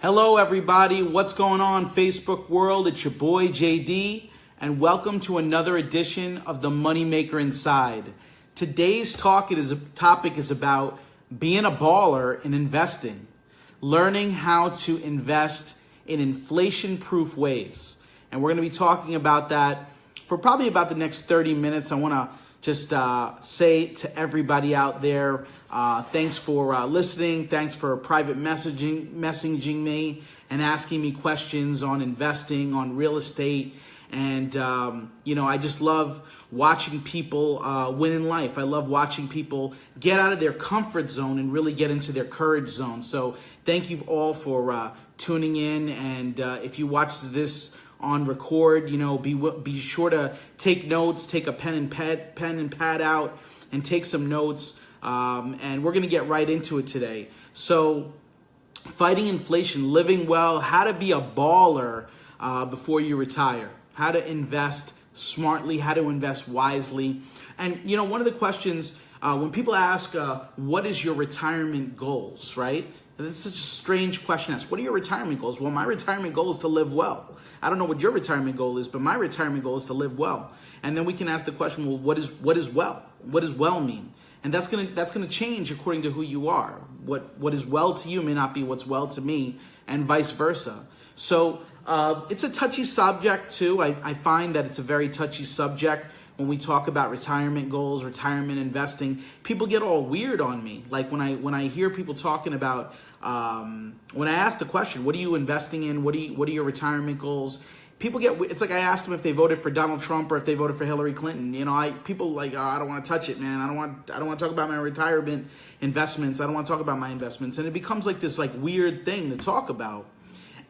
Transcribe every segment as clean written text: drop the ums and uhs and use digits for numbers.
Hello everybody, what's going on Facebook world? It's your boy JD and welcome to another edition of the Moneymaker Inside. Today's topic is about being a baller in investing, learning how to invest in inflation-proof ways. And we're going to be talking about that for probably about the next 30 minutes. I want to just say to everybody out there, thanks for listening. Thanks for private messaging me and asking me questions on investing, on real estate. And, I just love watching people win in life. I love watching people get out of their comfort zone and really get into their courage zone. So thank you all for tuning in. And if you watch this on record, be sure to take notes, take a pen and pad out and take some notes. And we're going to get right into it today. So fighting inflation, living well, how to be a baller before you retire, how to invest smartly, how to invest wisely. And, one of the questions when people ask, what is your retirement goals, right? And this is such a strange question to ask. What are your retirement goals? Well, my retirement goal is to live well. I don't know what your retirement goal is, but my retirement goal is to live well. And then we can ask the question, well, what is well? What does well mean? And that's gonna change according to who you are. What is well to you may not be what's well to me, and vice versa. So it's a touchy subject too. I find that it's a very touchy subject when we talk about retirement goals, retirement investing. People get all weird on me. Like when I hear people talking about, when I ask the question, what are you investing in? What are your retirement goals? People it's like I asked them if they voted for Donald Trump or if they voted for Hillary Clinton. People like, I don't want to touch it, man. I don't want to talk about my retirement investments. I don't want to talk about my investments. And it becomes like this weird thing to talk about.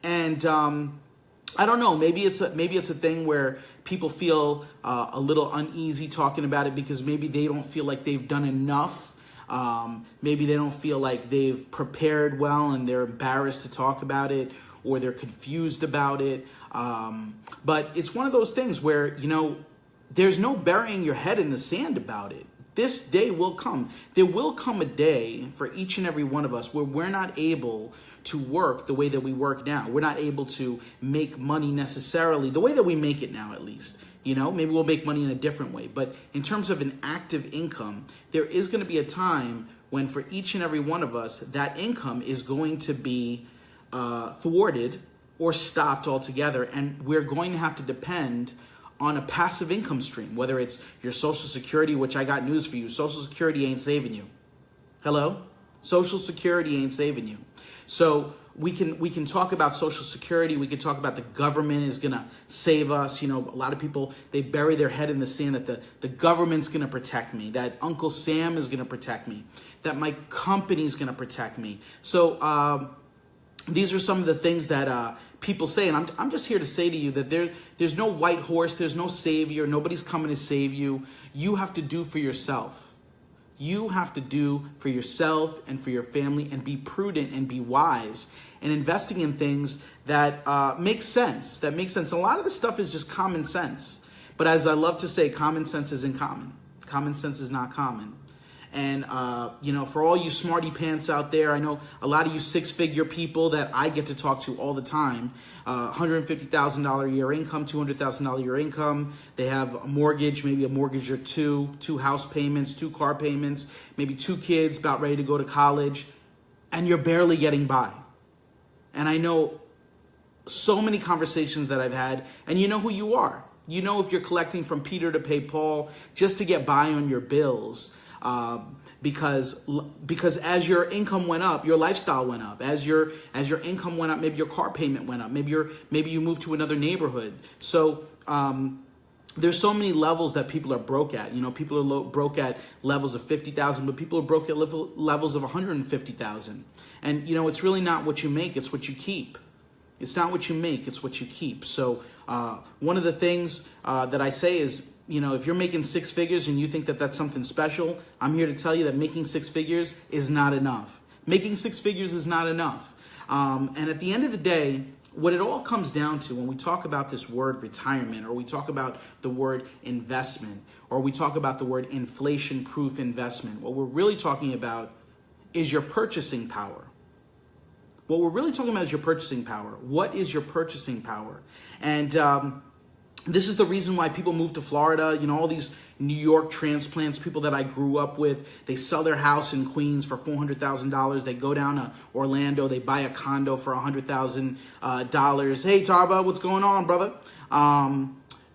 And I don't know. Maybe it's a thing where people feel a little uneasy talking about it because maybe they don't feel like they've done enough. Maybe they don't feel like they've prepared well and they're embarrassed to talk about it, or they're confused about it. But it's one of those things where, there's no burying your head in the sand about it. This day will come. There will come a day for each and every one of us where we're not able to work the way that we work now. We're not able to make money necessarily the way that we make it now, at least. Maybe we'll make money in a different way. But in terms of an active income, there is going to be a time when for each and every one of us, that income is going to be thwarted or stopped altogether. And we're going to have to depend on a passive income stream, whether it's your Social Security, which I got news for you. Social Security ain't saving you. Hello? Social Security ain't saving you. So we can talk about Social Security. We can talk about the government is going to save us. A lot of people, they bury their head in the sand that the government's going to protect me, that Uncle Sam is going to protect me, that my company's going to protect me. So these are some of the things that people say, and I'm just here to say to you that there's no white horse, there's no savior, nobody's coming to save you. You have to do for yourself. You have to do for yourself and for your family, and be prudent and be wise and investing in things that make sense. A lot of the stuff is just common sense. But as I love to say, common sense isn't common. Common sense is not common. And, for all you smarty pants out there, I know a lot of you six-figure people that I get to talk to all the time, $150,000 a year income, $200,000 a year income. They have a mortgage, maybe a mortgage or two house payments, 2 car payments, maybe 2 kids about ready to go to college, and you're barely getting by. And I know so many conversations that I've had, and you know who you are. You know if you're collecting from Peter to pay Paul just to get by on your bills. Because as your income went up, your lifestyle went up. As your income went up, maybe your car payment went up. Maybe you moved to another neighborhood. So there's so many levels that people are broke at. People are broke at levels of 50,000, but people are broke at levels of 150,000. And it's really not what you make; it's what you keep. It's not what you make; it's what you keep. So one of the things that I say is, if you're making 6 figures and you think that that's something special, I'm here to tell you that making 6 figures is not enough. Making 6 figures is not enough. And at the end of the day, what it all comes down to when we talk about this word retirement, or we talk about the word investment, or we talk about the word inflation-proof investment, what we're really talking about is your purchasing power. What we're really talking about is your purchasing power. What is your purchasing power? And this is the reason why people move to Florida. You know, all these New York transplants, people that I grew up with, they sell their house in Queens for $400,000. They go down to Orlando, they buy a condo for $100,000. Hey, Tarba, what's going on, brother?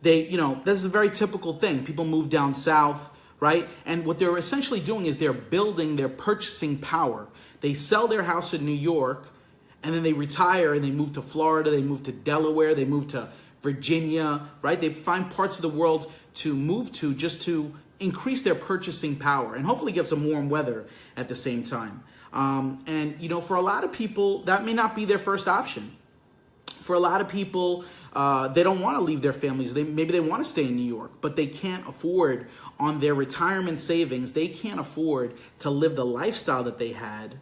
This is a very typical thing. People move down south, right? And what they're essentially doing is they're building their purchasing power. They sell their house in New York, and then they retire and they move to Florida, they move to Delaware, they move to Virginia, right? They find parts of the world to move to just to increase their purchasing power and hopefully get some warm weather at the same time. For a lot of people, that may not be their first option. For a lot of people, they don't want to leave their families. Maybe they want to stay in New York, but they can't afford on their retirement savings. They can't afford to live the lifestyle that they had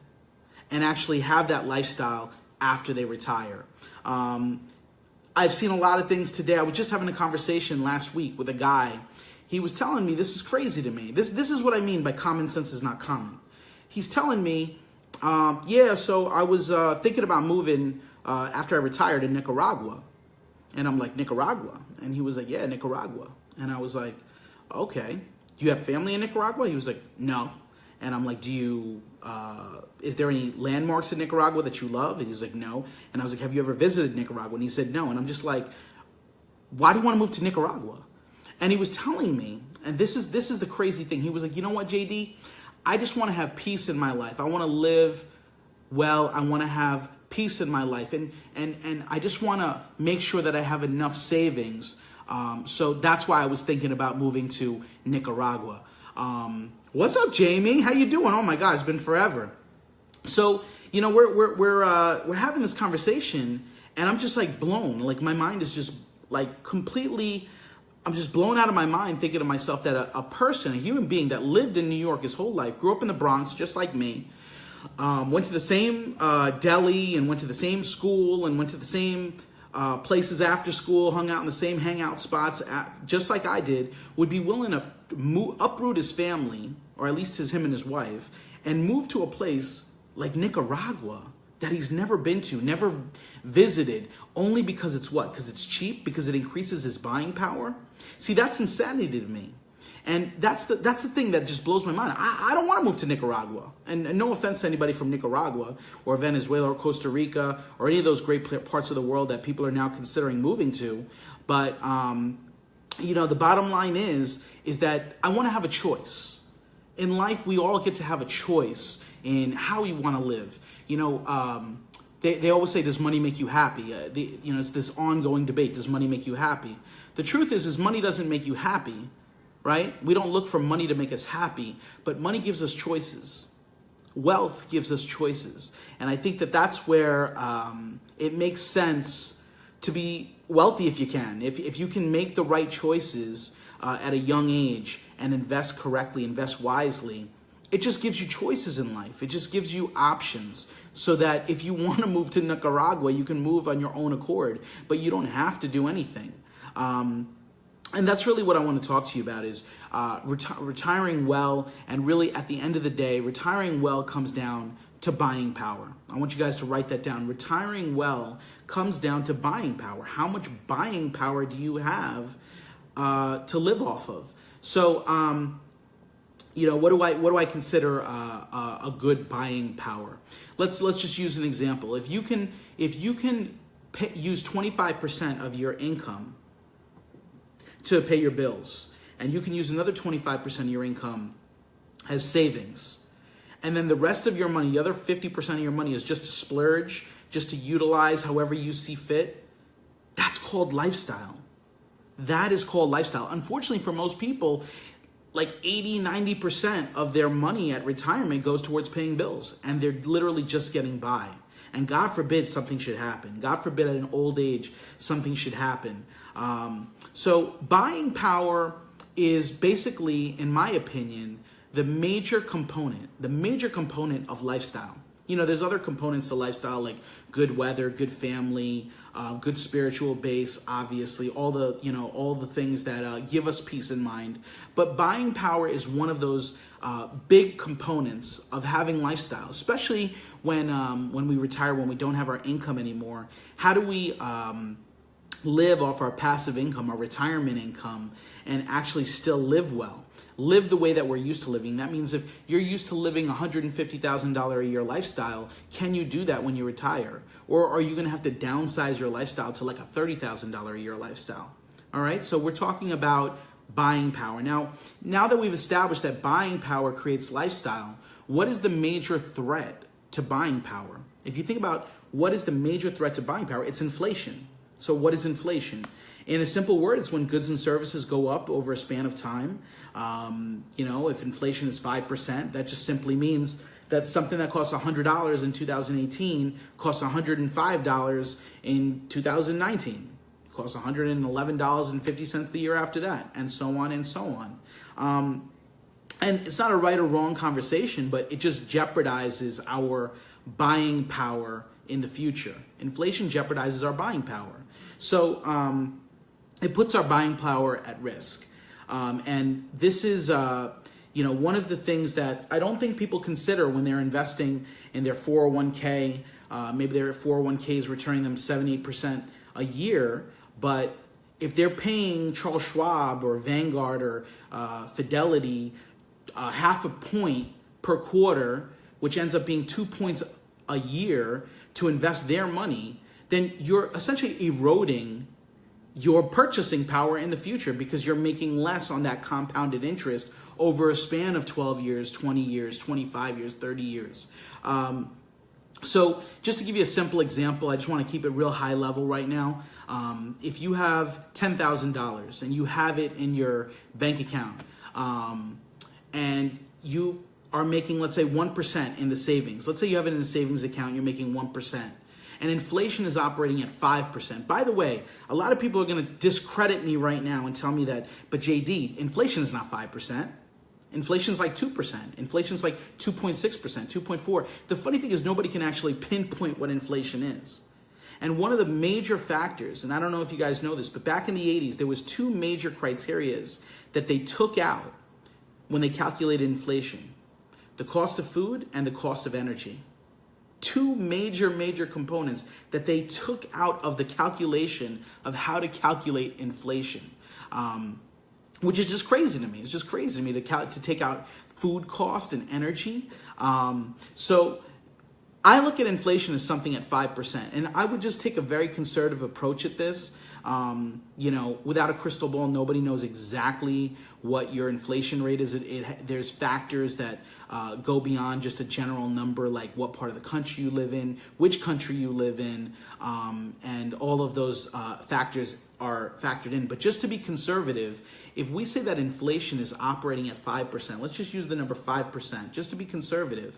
and actually have that lifestyle after they retire. I've seen a lot of things today. I was just having a conversation last week with a guy. He was telling me, this is crazy to me. This is what I mean by common sense is not common. He's telling me, so I was thinking about moving after I retired to Nicaragua. And I'm like, Nicaragua? And he was like, yeah, Nicaragua. And I was like, okay. Do you have family in Nicaragua? He was like, no. And I'm like, is there any landmarks in Nicaragua that you love? And he's like, no. And I was like, have you ever visited Nicaragua? And he said, no. And I'm just like, why do you want to move to Nicaragua? And he was telling me, and this is the crazy thing. He was like, you know what, JD? I just want to have peace in my life. I want to live well. I want to have peace in my life. And I just want to make sure that I have enough savings. So that's why I was thinking about moving to Nicaragua. What's up, Jamie? How you doing? Oh my God, it's been forever. So, we're having this conversation and I'm just like blown. Like my mind is just like completely, I'm just blown out of my mind thinking to myself that a person, a human being that lived in New York his whole life, grew up in the Bronx just like me, went to the same deli and went to the same school and went to the same places after school, hung out in the same hangout spots, just like I did, would be willing to uproot his family, or at least him and his wife, and move to a place like Nicaragua that he's never been to, never visited, only because it's what? Because it's cheap, because it increases his buying power? See, that's insanity to me. And that's the thing that just blows my mind. I don't want to move to Nicaragua. And no offense to anybody from Nicaragua or Venezuela or Costa Rica or any of those great parts of the world that people are now considering moving to. But, the bottom line is that I want to have a choice. In life, we all get to have a choice in how we want to live. They always say, does money make you happy? It's this ongoing debate. Does money make you happy? The truth is money doesn't make you happy. Right? We don't look for money to make us happy, but money gives us choices. Wealth gives us choices. And I think that that's where it makes sense to be wealthy if you can. If you can make the right choices at a young age and invest correctly, invest wisely, it just gives you choices in life. It just gives you options so that if you want to move to Nicaragua, you can move on your own accord, but you don't have to do anything. And that's really what I want to talk to you about is retiring well. And really at the end of the day, retiring well comes down to buying power. I want you guys to write that down. Retiring well comes down to buying power. How much buying power do you have to live off of? So, what do I consider a good buying power? Let's just use an example. If you can use 25% of your income to pay your bills, and you can use another 25% of your income as savings, and then the rest of your money, the other 50% of your money is just to splurge, just to utilize however you see fit, that's called lifestyle. That is called lifestyle. Unfortunately for most people, like 80-90% of their money at retirement goes towards paying bills, and they're literally just getting by. And God forbid something should happen. God forbid at an old age something should happen. So buying power is basically, in my opinion, the major component of lifestyle. there's other components to lifestyle like good weather, good family, good spiritual base, obviously, all the things that give us peace in mind. But buying power is one of those big components of having lifestyle, especially when we retire, when we don't have our income anymore. How do we live off our passive income, our retirement income, and actually still live well? Live the way that we're used to living. That means if you're used to living $150,000 a year lifestyle, can you do that when you retire? Or are you going to have to downsize your lifestyle to like a $30,000 a year lifestyle? All right, so we're talking about buying power. Now that we've established that buying power creates lifestyle, what is the major threat to buying power? If you think about what is the major threat to buying power, it's inflation. So what is inflation? In a simple word, it's when goods and services go up over a span of time. If inflation is 5%, that just simply means that something that costs $100 in 2018 costs $105 in 2019. Costs $111.50 the year after that, and so on and so on. And it's not a right or wrong conversation, but it just jeopardizes our buying power in the future. Inflation jeopardizes our buying power. So it puts our buying power at risk. And this is, one of the things that I don't think people consider when they're investing in their 401k. Maybe their 401k is returning them 7-8% a year. But if they're paying Charles Schwab or Vanguard or Fidelity half a point per quarter, which ends up being 2 points a year to invest their money, then you're essentially eroding your purchasing power in the future because you're making less on that compounded interest over a span of 12 years, 20 years, 25 years, 30 years. So just to give you a simple example, I just want to keep it real high level right now. If you have $10,000 and you have it in your bank account and you are making, let's say, 1% in the savings. Let's say you have it in a savings account, you're making 1%. And inflation is operating at 5%. By the way, a lot of people are going to discredit me right now and tell me that, but JD, inflation is not 5%. Inflation is like 2%. Inflation is like 2.6%, 2.4%. The funny thing is nobody can actually pinpoint what inflation is. And one of the major factors, and I don't know if you guys know this, but back in the 80s, there was two major criterias that they took out when they calculated inflation. The cost of food and the cost of energy. Two major components that they took out of the calculation of how to calculate inflation, which is just crazy to me. It's just crazy to me to take out food cost and energy. So I look at inflation as something at 5%, and I would just take a very conservative approach at this. Without a crystal ball, nobody knows exactly what your inflation rate is. There's factors that go beyond just a general number, like what part of the country you live in, which country you live in, and all of those factors are factored in. But just to be conservative, if we say that inflation is operating at 5%, let's just use the number 5%, just to be conservative,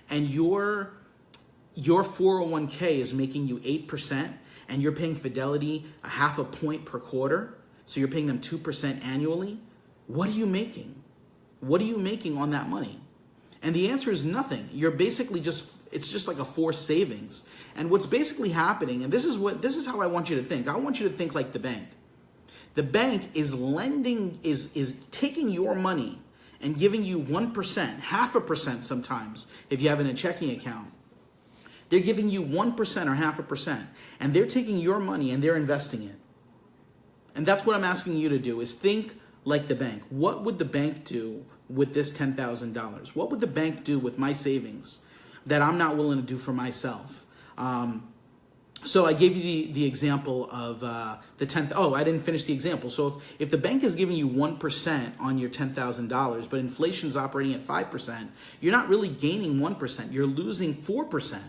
and your 401k is making you 8%, and you're paying Fidelity a half a point per quarter, so you're paying them 2% annually, what are you making? What are you making on that money? And the answer is nothing. You're basically it's just like a forced savings. And what's basically happening, and this is how I want you to think. I want you to think like the bank. The bank is is taking your money and giving you 1%, half a percent sometimes, if you have it in a checking account. They're giving you 1% or half a percent, and they're taking your money and they're investing it. And that's what I'm asking you to do, is think like the bank. What would the bank do with this $10,000? What would the bank do with my savings that I'm not willing to do for myself? So I gave you the example of the 10th. Oh, I didn't finish the example. So if the bank is giving you 1% on your $10,000, but inflation is operating at 5%, you're not really gaining 1%. You're losing 4%.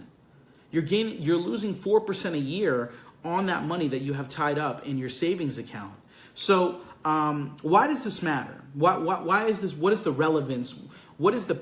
You're losing 4% a year on that money that you have tied up in your savings account. So why does this matter? Why is this? What is the relevance? What is the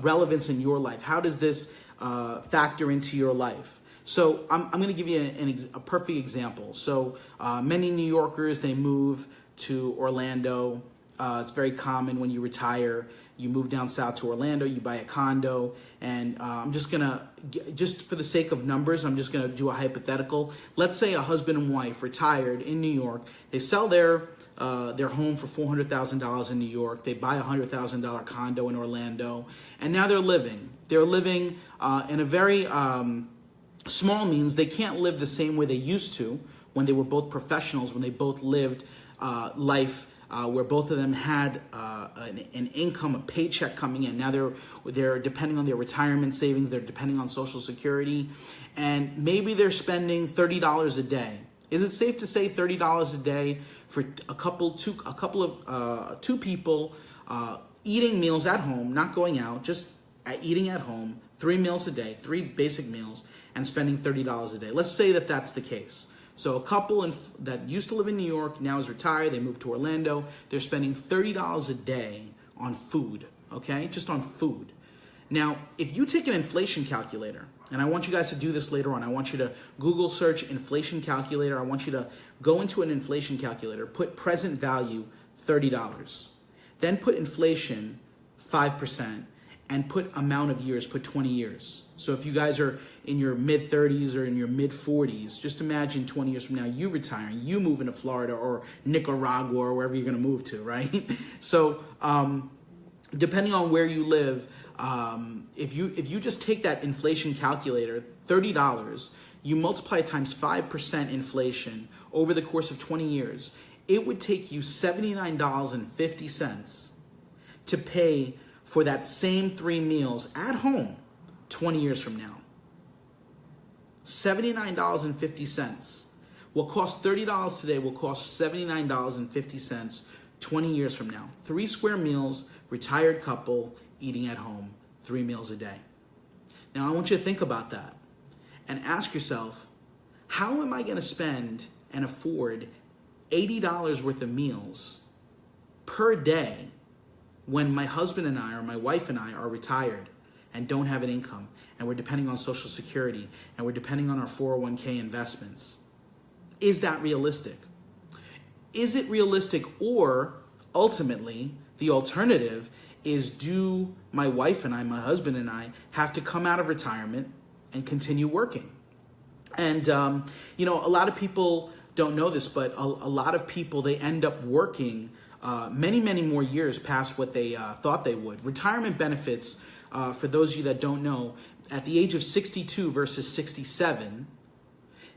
relevance in your life? How does this factor into your life? So I'm going to give you a perfect example. So many New Yorkers, they move to Orlando It's very common when you retire, you move down south to Orlando, you buy a condo, and I'm just gonna, just for the sake of numbers, I'm just gonna do a hypothetical. Let's say a husband and wife retired in New York. They sell their home for $400,000 in New York. They buy a $100,000 condo in Orlando, and now they're living. They're living in a very small means. They can't live the same way they used to when they were both professionals, when they both lived life where both of them had an income, a paycheck coming in. Now they're depending on their retirement savings, they're depending on Social Security, and maybe they're spending $30 a day. Is it safe to say $30 a day for two people eating meals at home, not going out, just eating at home, 3 meals a day, 3 basic meals, and spending $30 a day? Let's say that that's the case. So a couple that used to live in New York now is retired, they moved to Orlando, they're spending $30 a day on food, okay? Just on food. Now, if you take an inflation calculator, and I want you guys to do this later on, I want you to Google search inflation calculator, I want you to go into an inflation calculator, put present value $30, then put inflation 5%, and put amount of years, put 20 years. So if you guys are in your mid-30s or in your mid-40s, just imagine 20 years from now, you retiring, you moving to Florida or Nicaragua or wherever you're gonna move to, right? So depending on where you live, if you just take that inflation calculator, $30, you multiply times 5% inflation over the course of 20 years, it would take you $79.50 to pay for that same 3 meals at home 20 years from now. $79.50. What costs $30 today will cost $79.50 20 years from now. 3 square meals, retired couple, eating at home, 3 meals a day. Now I want you to think about that and ask yourself, how am I gonna spend and afford $80 worth of meals per day when my husband and I, or my wife and I, are retired and don't have an income, and we're depending on Social Security, and we're depending on our 401k investments? Is that realistic? Is it realistic, or ultimately, the alternative is, do my wife and I, my husband and I, have to come out of retirement and continue working? And, you know, a lot of people don't know this, but a lot of people, they end up working many, many more years past what they thought they would. Retirement benefits, for those of you that don't know, at the age of 62 versus 67,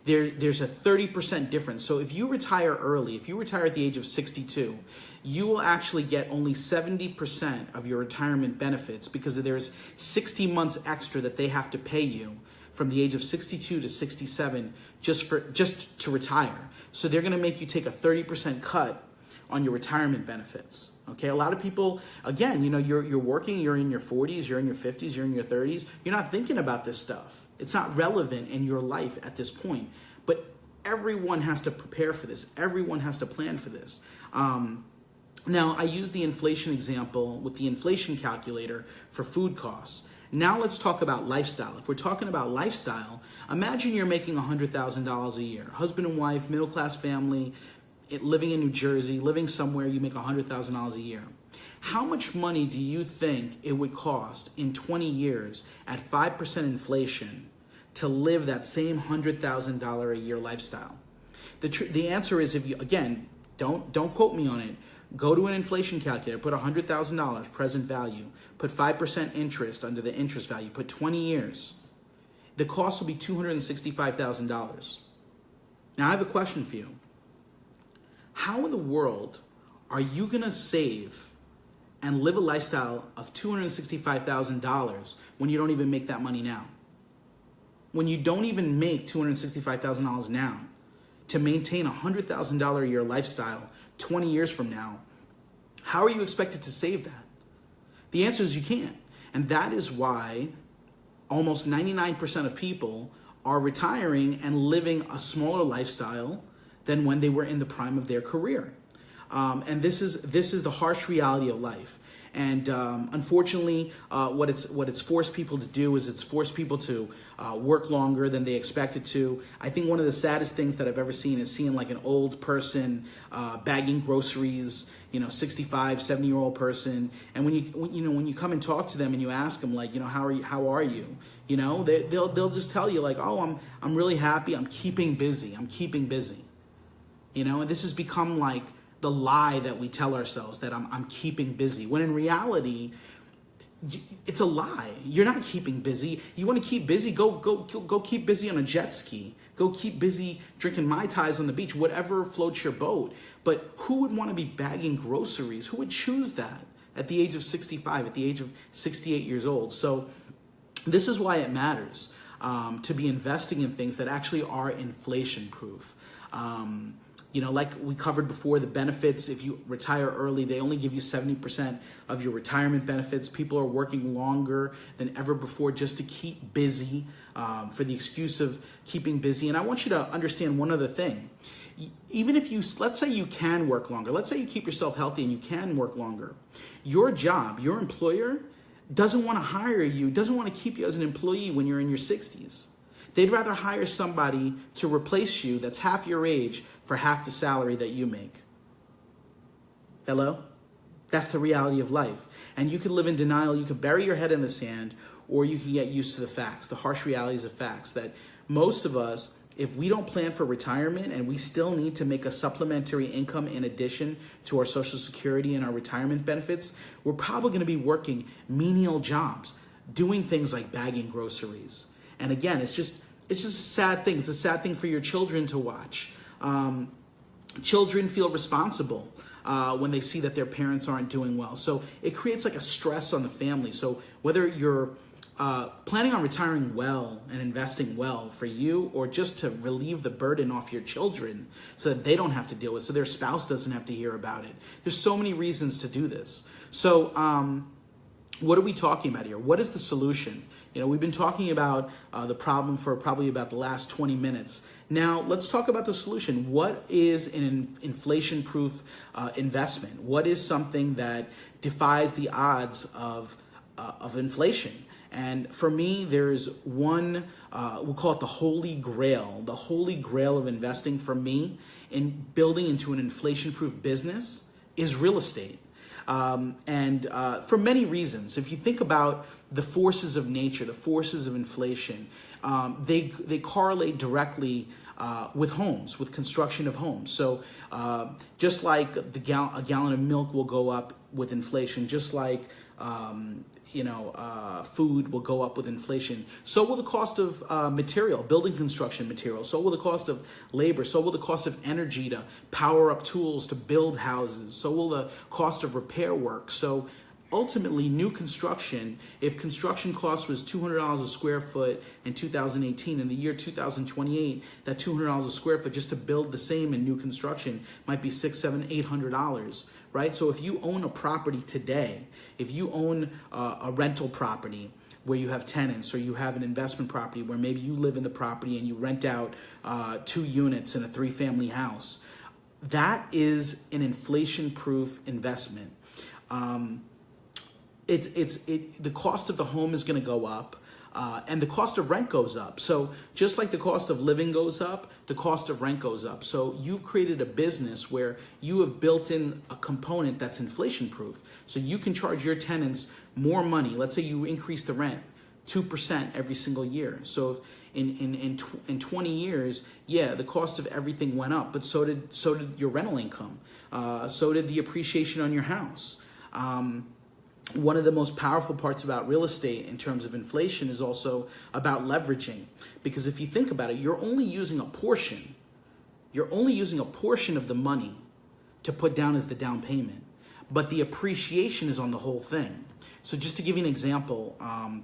there's a 30% difference. So if you retire early, if you retire at the age of 62, you will actually get only 70% of your retirement benefits, because there's 60 months extra that they have to pay you from the age of 62 to 67 just to retire. So they're gonna make you take a 30% cut on your retirement benefits. Okay, a lot of people, again, you know, you're working, you're in your 40s, you're in your 50s, you're in your 30s, you're not thinking about this stuff. It's not relevant in your life at this point. But everyone has to prepare for this. Everyone has to plan for this. Now, I use the inflation example with the inflation calculator for food costs. Now let's talk about lifestyle. If we're talking about lifestyle, imagine you're making $100,000 a year. Husband and wife, middle-class family, living in New Jersey, living somewhere, you make $100,000 a year. How much money do you think it would cost in 20 years at 5% inflation to live that same $100,000 a year lifestyle? The answer is, if you, again, don't quote me on it, go to an inflation calculator, put $100,000 present value, put 5% interest under the interest value, put 20 years. The cost will be $265,000. Now I have a question for you. How in the world are you gonna save and live a lifestyle of $265,000 when you don't even make that money now? When you don't even make $265,000 now, to maintain a $100,000 a year lifestyle 20 years from now, how are you expected to save that? The answer is you can't. And that is why almost 99% of people are retiring and living a smaller lifestyle than when they were in the prime of their career. And this is the harsh reality of life. And unfortunately, what it's forced people to do is it's forced people to work longer than they expected to. I think one of the saddest things that I've ever seen is seeing like an old person bagging groceries, 65, 70-year-old person. And when you come and talk to them and you ask them like, how are you? They'll just tell you like, oh, I'm really happy. I'm keeping busy. And this has become like the lie that we tell ourselves, that I'm keeping busy, when in reality, it's a lie. You're not keeping busy. You want to keep busy? Go keep busy on a jet ski. Go keep busy drinking Mai Tais on the beach, whatever floats your boat. But who would want to be bagging groceries? Who would choose that at the age of 65, at the age of 68 years old? So this is why it matters to be investing in things that actually are inflation proof. Like we covered before, the benefits, if you retire early, they only give you 70% of your retirement benefits. People are working longer than ever before just to keep busy, for the excuse of keeping busy. And I want you to understand one other thing. Even if let's say you can work longer, let's say you keep yourself healthy and you can work longer, your job, your employer doesn't want to hire you, doesn't want to keep you as an employee when you're in your 60s. They'd rather hire somebody to replace you that's half your age for half the salary that you make. Hello? That's the reality of life. And you can live in denial, you can bury your head in the sand, or you can get used to the facts, the harsh realities of facts, that most of us, if we don't plan for retirement and we still need to make a supplementary income in addition to our Social Security and our retirement benefits, we're probably going to be working menial jobs, doing things like bagging groceries. And again, it's just a sad thing. It's a sad thing for your children to watch. Children feel responsible when they see that their parents aren't doing well. So it creates like a stress on the family. So whether you're planning on retiring well and investing well for you, or just to relieve the burden off your children so that they don't have to deal with it, so their spouse doesn't have to hear about it. There's so many reasons to do this. So what are we talking about here? What is the solution? We've been talking about the problem for probably about the last 20 minutes. Now, let's talk about the solution. What is an inflation-proof investment? What is something that defies the odds of inflation? And for me, there's one, we'll call it the holy grail. The holy grail of investing for me in building into an inflation-proof business is real estate. And for many reasons. If you think about the forces of nature, the forces of inflation, they correlate directly with homes, with construction of homes. So just like a gallon of milk will go up with inflation, just like food will go up with inflation, so will the cost of material, building construction material, so will the cost of labor, so will the cost of energy to power up tools to build houses, so will the cost of repair work. So ultimately, new construction, if construction cost was $200 a square foot in 2018, in the year 2028, that $200 a square foot just to build the same in new construction might be $600, $700, $800, right? So if you own a property today, if you own a rental property where you have tenants, or you have an investment property where maybe you live in the property and you rent out 2 units in a 3-family house, that is an inflation-proof investment. The cost of the home is going to go up, and the cost of rent goes up. So just like the cost of living goes up, the cost of rent goes up. So you've created a business where you have built in a component that's inflation proof. So you can charge your tenants more money. Let's say you increase the rent 2% every single year. So if in 20 years, yeah, the cost of everything went up, but so did your rental income. So did the appreciation on your house. One of the most powerful parts about real estate in terms of inflation is also about leveraging. Because if you think about it, you're only using a portion of the money to put down as the down payment. But the appreciation is on the whole thing. So just to give you an example,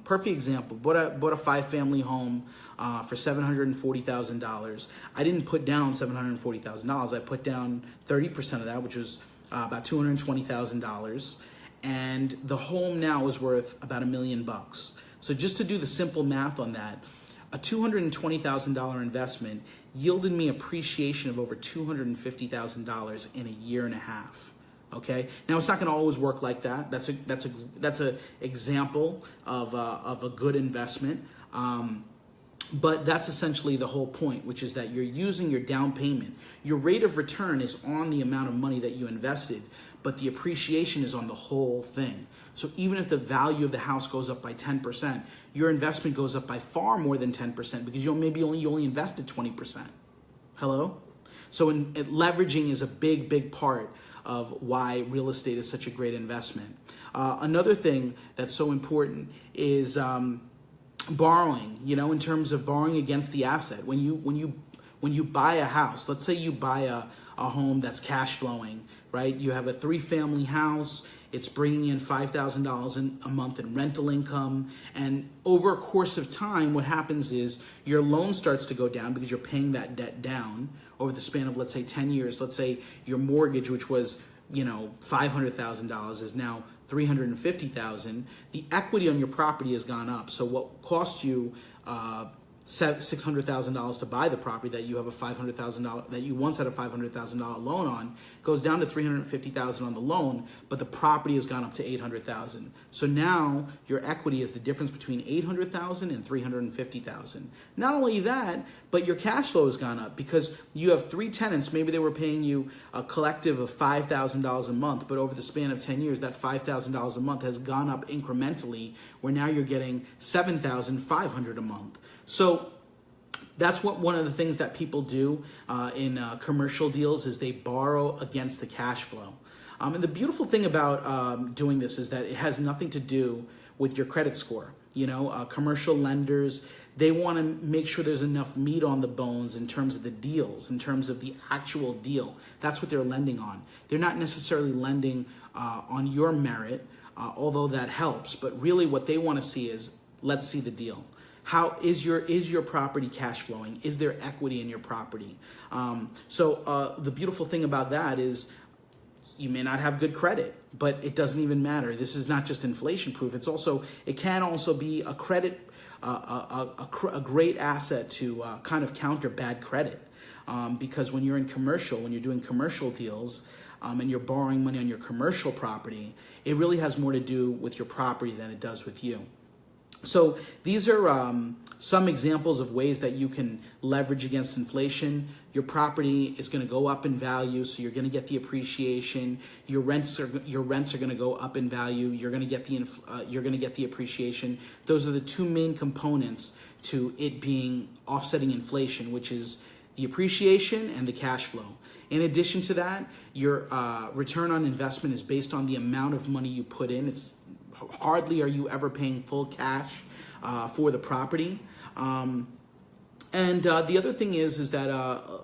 perfect example, bought a 5-family home for $740,000. I didn't put down $740,000. I put down 30% of that, which was about $220,000. And the home now is worth about $1 million. So just to do the simple math on that, a $220,000 investment yielded me appreciation of over $250,000 in a year and a half. Okay. Now it's not going to always work like that. That's a example of a good investment. But that's essentially the whole point, which is that you're using your down payment. Your rate of return is on the amount of money that you invested, but the appreciation is on the whole thing. So even if the value of the house goes up by 10%, your investment goes up by far more than 10% because you only invested 20%. Hello? So leveraging is a big part of why real estate is such a great investment. Another thing that's so important is borrowing, in terms of borrowing against the asset. When you buy a house, let's say you buy a home that's cash flowing, right? You have a 3-family house, it's bringing in $5,000 a month in rental income, and over a course of time, what happens is your loan starts to go down because you're paying that debt down over the span of, let's say, 10 years. Let's say your mortgage, which was, $500,000 is now $350,000. The equity on your property has gone up. So what cost you $600,000 to buy the property that you have that you once had a $500,000 loan on goes down to $350,000 on the loan, but the property has gone up to $800,000. So now your equity is the difference between $800,000 and $350,000. Not only that, but your cash flow has gone up because you have 3 tenants. Maybe they were paying you a collective of $5,000 a month, but over the span of 10 years, that $5,000 a month has gone up incrementally, where now you're getting $7,500 a month. So that's one of the things that people do in commercial deals is they borrow against the cash flow. And the beautiful thing about doing this is that it has nothing to do with your credit score. Commercial lenders, they want to make sure there's enough meat on the bones in terms of the deals, in terms of the actual deal. That's what they're lending on. They're not necessarily lending on your merit, although that helps. But really what they want to see is, let's see the deal. How is your property cash flowing? Is there equity in your property? So the beautiful thing about that is you may not have good credit, but it doesn't even matter. This is not just inflation proof. It can also be a credit, a great asset to kind of counter bad credit. Because when you're doing commercial deals, and you're borrowing money on your commercial property, it really has more to do with your property than it does with you. So these are some examples of ways that you can leverage against inflation. Your property is going to go up in value, so you're going to get the appreciation. Your rents are going to go up in value. You're going to get the appreciation. Those are the 2 main components to it being offsetting inflation, which is the appreciation and the cash flow. In addition to that, your return on investment is based on the amount of money you put in. Hardly are you ever paying full cash for the property. And the other thing is that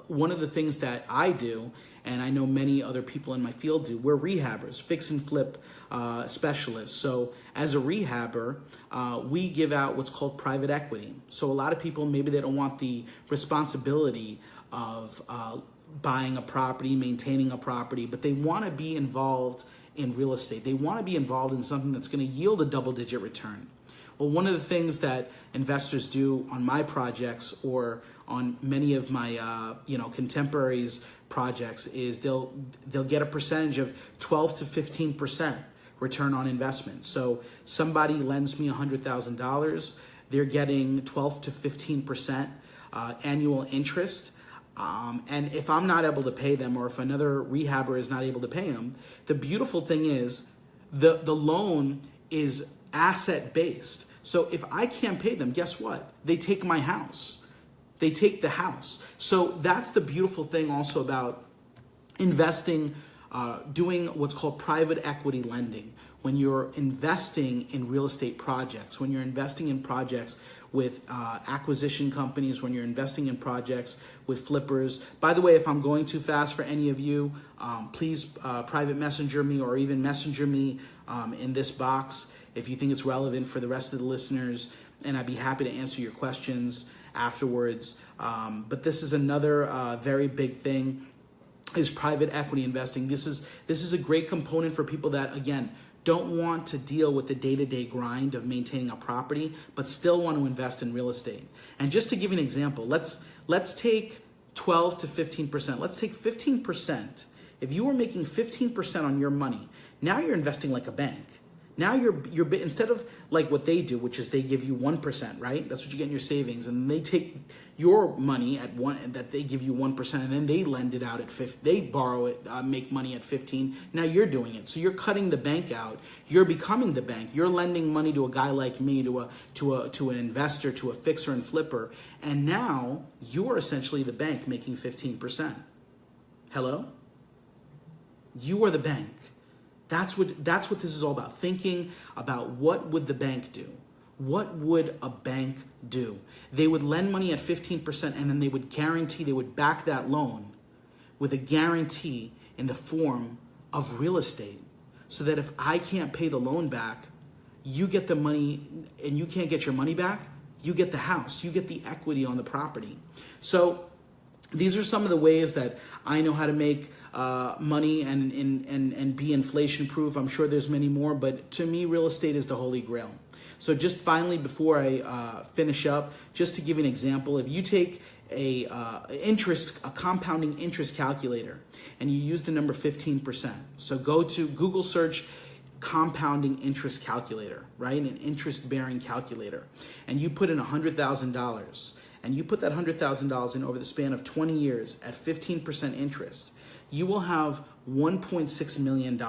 one of the things that I do, and I know many other people in my field do, we're rehabbers, fix and flip specialists. So as a rehabber, we give out what's called private equity. So a lot of people, maybe they don't want the responsibility of buying a property, maintaining a property, but they want to be involved in real estate. They want to be involved in something that's going to yield a double-digit return. Well, one of the things that investors do on my projects or on many of my contemporaries' projects is they'll get a percentage of 12 to 15% return on investment. So somebody lends me $100,000, they're getting 12 to 15% annual interest. And if I'm not able to pay them, or if another rehabber is not able to pay them, the beautiful thing is the loan is asset based. So if I can't pay them, guess what? They take my house. They take the house. So that's the beautiful thing also about investing, doing what's called private equity lending. When you're investing in real estate projects, when you're investing in projects with acquisition companies, when you're investing in projects with flippers. By the way, if I'm going too fast for any of you, please private messenger me or even messenger me in this box if you think it's relevant for the rest of the listeners, and I'd be happy to answer your questions afterwards. But this is another very big thing, is private equity investing. This is a great component for people that, again, don't want to deal with the day-to-day grind of maintaining a property, but still want to invest in real estate. And just to give you an example, let's take 12 to 15%. Let's take 15%. If you were making 15% on your money, now you're investing like a bank. Now you're instead of like what they do, which is they give you 1%, right? That's what you get in your savings, and they take your money at that they give you 1%, and then they lend it out at 50. They borrow it, make money at 15. Now you're doing it, so you're cutting the bank out. You're becoming the bank. You're lending money to a guy like me, to an investor, to a fixer and flipper, and now you are essentially the bank making 15%. Hello? You are the bank. That's what this is all about. Thinking about what would the bank do? What would a bank do? They would lend money at 15% and then they would back that loan with a guarantee in the form of real estate. So that if I can't pay the loan back, you get the money, and you can't get your money back, you get the house, you get the equity on the property. So these are some of the ways that I know how to make money and be inflation proof. I'm sure there's many more, but to me, real estate is the holy grail. So just finally, before I finish up, just to give you an example, if you take a compounding interest calculator and you use the number 15%, so go to Google search compounding interest calculator, right? An interest bearing calculator, and you put in $100,000. And you put that $100,000 in over the span of 20 years at 15% interest, you will have $1.6 million.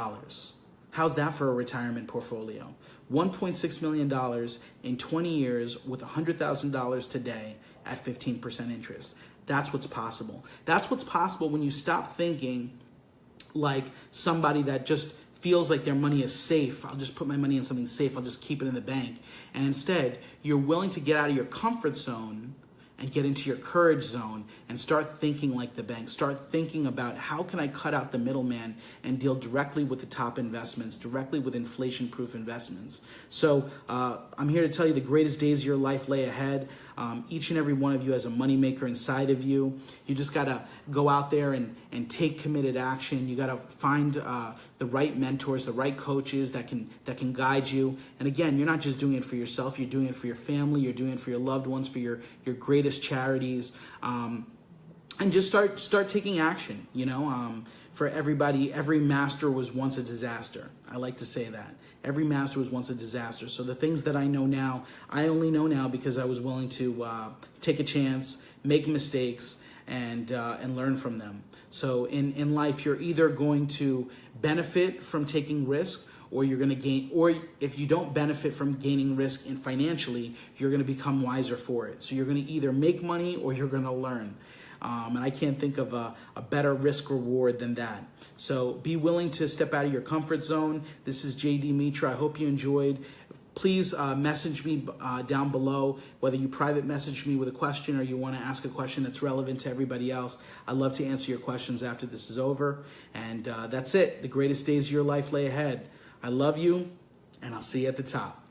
How's that for a retirement portfolio? $1.6 million in 20 years with $100,000 today at 15% interest. That's what's possible. That's what's possible when you stop thinking like somebody that just feels like their money is safe. I'll just put my money in something safe. I'll just keep it in the bank. And instead, you're willing to get out of your comfort zone and get into your courage zone and start thinking like the bank. Start thinking about how can I cut out the middleman and deal directly with the top investments, directly with inflation-proof investments. So I'm here to tell you the greatest days of your life lay ahead. Each and every one of you has a moneymaker inside of you. You just gotta go out there and take committed action. You gotta find the right mentors, the right coaches that can guide you. And again, you're not just doing it for yourself, you're doing it for your family, you're doing it for your loved ones, for your greatest charities, and just start taking action. For everybody, every master was once a disaster. I like to say that. Every master was once a disaster. So the things that I know now, I only know now because I was willing to take a chance, make mistakes, and learn from them. So in life, you're either going to benefit from taking risk, or you're going to gain, or if you don't benefit from gaining risk financially, you're going to become wiser for it. So you're going to either make money or you're going to learn. And I can't think of a better risk reward than that. So be willing to step out of your comfort zone. This is JD Mitra. I hope you enjoyed. Please message me down below, whether you private message me with a question or you want to ask a question that's relevant to everybody else. I'd love to answer your questions after this is over. And that's it. The greatest days of your life lay ahead. I love you, and I'll see you at the top.